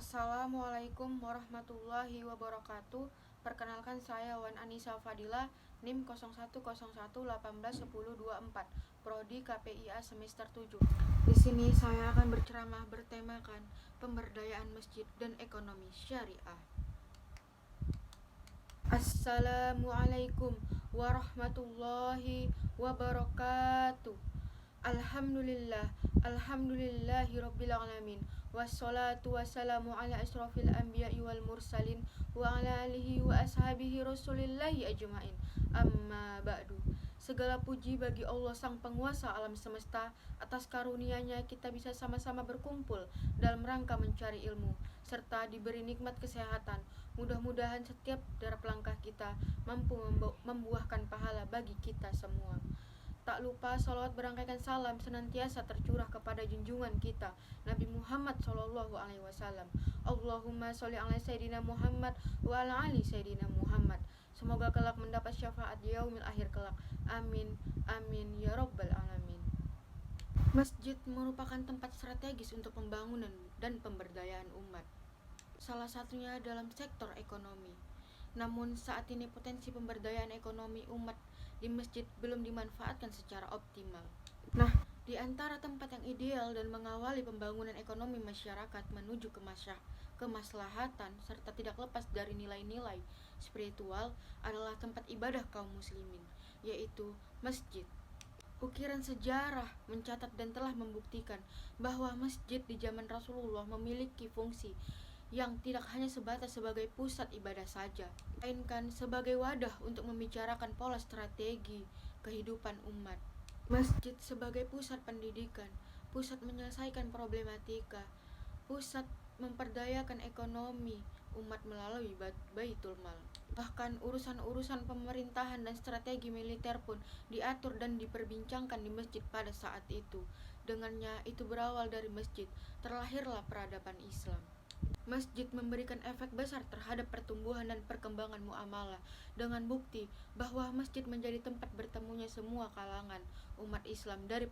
Assalamualaikum warahmatullahi wabarakatuh. Perkenalkan saya Wan Anissa Fadila, NIM 0101181024, Prodi KPIA semester 7. Di sini saya akan berceramah bertemakan pemberdayaan masjid dan ekonomi syariah. Assalamualaikum warahmatullahi wabarakatuh. Alhamdulillahi rabbil alamin. Wassalatu wassalamu ala asrafil anbiya'i wal mursalin wa ala alihi wa ashabihi rasulillahi ajma'in. Amma ba'du. Segala puji bagi Allah sang penguasa alam semesta. Atas karunia-Nya kita bisa sama-sama berkumpul dalam rangka mencari ilmu serta diberi nikmat kesehatan. Mudah-mudahan setiap derap langkah kita mampu membuahkan pahala bagi kita semua. Tak lupa salawat berangkaikan salam senantiasa tercurah kepada junjungan kita Nabi Muhammad SAW. Allahumma sholli ala Sayyidina Muhammad wa ala ali Sayyidina Muhammad. Semoga kelak mendapat syafaat di yaumil akhir kelak. Amin, amin, ya rabbal alamin. Masjid merupakan tempat strategis untuk pembangunan dan pemberdayaan umat. Salah satunya dalam sektor ekonomi. Namun saat ini potensi pemberdayaan ekonomi umat di masjid belum dimanfaatkan secara optimal. Nah, di antara tempat yang ideal dan mengawali pembangunan ekonomi masyarakat menuju kemaslahatan serta tidak lepas dari nilai-nilai spiritual adalah tempat ibadah kaum muslimin, yaitu masjid. Ukiran sejarah mencatat dan telah membuktikan bahwa masjid di zaman Rasulullah memiliki fungsi yang tidak hanya sebatas sebagai pusat ibadah saja, melainkan sebagai wadah untuk membicarakan pola strategi kehidupan umat. Masjid sebagai pusat pendidikan, pusat menyelesaikan problematika, pusat memperdayakan ekonomi umat melalui Baitul Mal. Bahkan urusan-urusan pemerintahan dan strategi militer pun diatur dan diperbincangkan di masjid pada saat itu. Dengannya itu berawal dari masjid, terlahirlah peradaban Islam. Masjid memberikan efek besar terhadap pertumbuhan dan perkembangan muamalah dengan bukti bahwa masjid menjadi tempat bertemunya semua kalangan umat Islam dari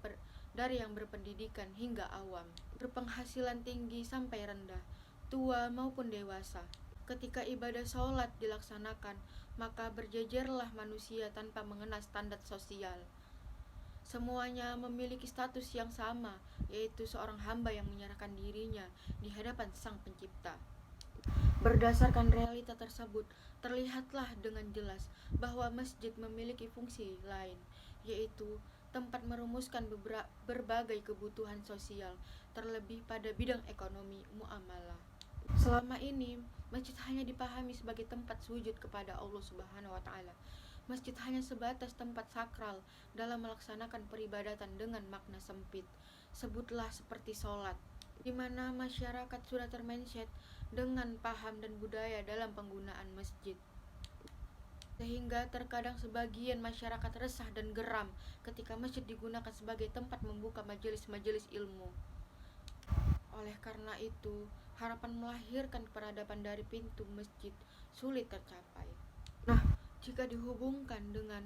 yang berpendidikan hingga awam, berpenghasilan tinggi sampai rendah, tua maupun dewasa. Ketika ibadah sholat dilaksanakan, maka berjejerlah manusia tanpa mengenal standar sosial. Semuanya memiliki status yang sama, yaitu seorang hamba yang menyerahkan dirinya di hadapan Sang Pencipta. Berdasarkan realita tersebut, terlihatlah dengan jelas bahwa masjid memiliki fungsi lain, yaitu tempat merumuskan berbagai kebutuhan sosial, terlebih pada bidang ekonomi muamalah. Selama ini, masjid hanya dipahami sebagai tempat sujud kepada Allah Subhanahu wa Ta'ala. Masjid hanya sebatas tempat sakral dalam melaksanakan peribadatan dengan makna sempit. Sebutlah seperti sholat, di mana masyarakat sudah termindset dengan paham dan budaya dalam penggunaan masjid. Sehingga terkadang sebagian masyarakat resah dan geram ketika masjid digunakan sebagai tempat membuka majelis-majelis ilmu. Oleh karena itu, harapan melahirkan peradaban dari pintu masjid sulit tercapai. Nah, jika dihubungkan dengan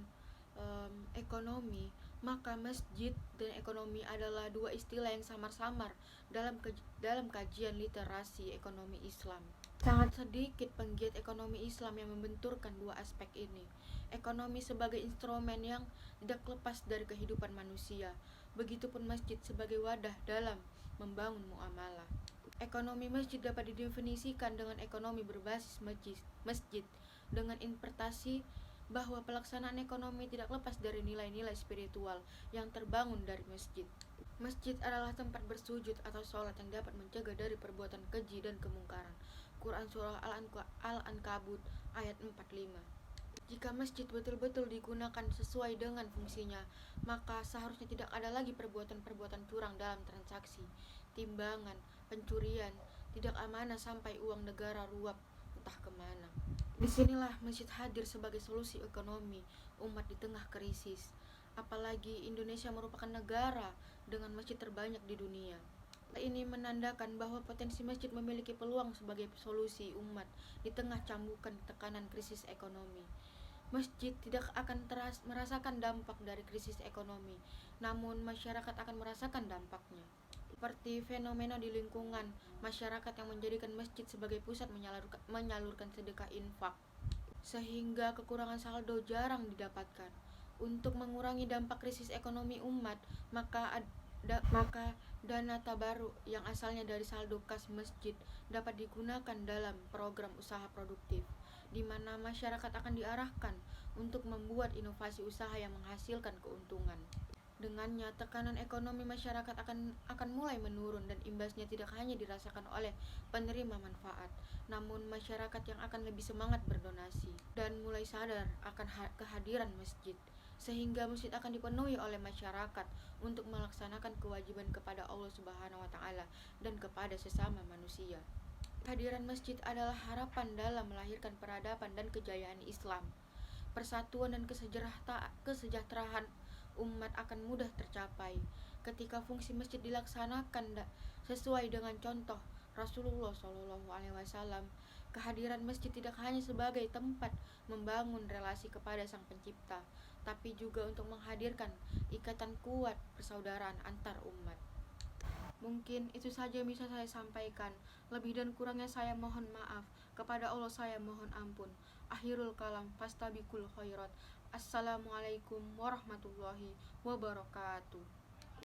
ekonomi, maka masjid dan ekonomi adalah dua istilah yang samar-samar dalam kajian literasi ekonomi Islam. Sangat sedikit penggiat ekonomi Islam yang membenturkan dua aspek ini. Ekonomi sebagai instrumen yang tidak lepas dari kehidupan manusia, begitupun masjid sebagai wadah dalam membangun muamalah. Ekonomi masjid dapat didefinisikan dengan ekonomi berbasis masjid dengan interpretasi bahwa pelaksanaan ekonomi tidak lepas dari nilai-nilai spiritual yang terbangun dari masjid. Masjid adalah tempat bersujud atau sholat yang dapat mencegah dari perbuatan keji dan kemungkaran. Quran Surah Al-Ankabut ayat 45. Jika masjid betul-betul digunakan sesuai dengan fungsinya, maka seharusnya tidak ada lagi perbuatan-perbuatan curang dalam transaksi, timbangan, pencurian, tidak amanah sampai uang negara ruap entah kemana. Disinilah masjid hadir sebagai solusi ekonomi umat di tengah krisis. Apalagi Indonesia merupakan negara dengan masjid terbanyak di dunia. Ini menandakan bahwa potensi masjid memiliki peluang sebagai solusi umat di tengah cambukan tekanan krisis ekonomi. Masjid tidak akan merasakan dampak dari krisis ekonomi, namun masyarakat akan merasakan dampaknya. seperti fenomena di lingkungan masyarakat yang menjadikan masjid sebagai pusat menyalurkan sedekah infak, sehingga kekurangan saldo jarang didapatkan. Untuk mengurangi dampak krisis ekonomi umat, maka dana tabaruk yang asalnya dari saldo kas masjid dapat digunakan dalam program usaha produktif, di mana masyarakat akan diarahkan untuk membuat inovasi usaha yang menghasilkan keuntungan. Dengannya, tekanan ekonomi masyarakat akan mulai menurun dan imbasnya tidak hanya dirasakan oleh penerima manfaat, namun masyarakat yang akan lebih semangat berdonasi dan mulai sadar akan kehadiran masjid, sehingga masjid akan dipenuhi oleh masyarakat untuk melaksanakan kewajiban kepada Allah Subhanahu wa taala dan kepada sesama manusia. Kehadiran masjid adalah harapan dalam melahirkan peradaban dan kejayaan Islam. Persatuan dan kesejahteraan umat akan mudah tercapai ketika fungsi masjid dilaksanakan sesuai dengan contoh Rasulullah SAW. Kehadiran masjid tidak hanya sebagai tempat membangun relasi kepada Sang Pencipta, tapi juga untuk menghadirkan ikatan kuat persaudaraan antar umat. Mungkin itu saja yang bisa saya sampaikan. Lebih dan kurangnya saya mohon maaf. Kepada Allah saya mohon ampun. Akhirul kalam, fastabikul khairat. Assalamualaikum warahmatullahi wabarakatuh.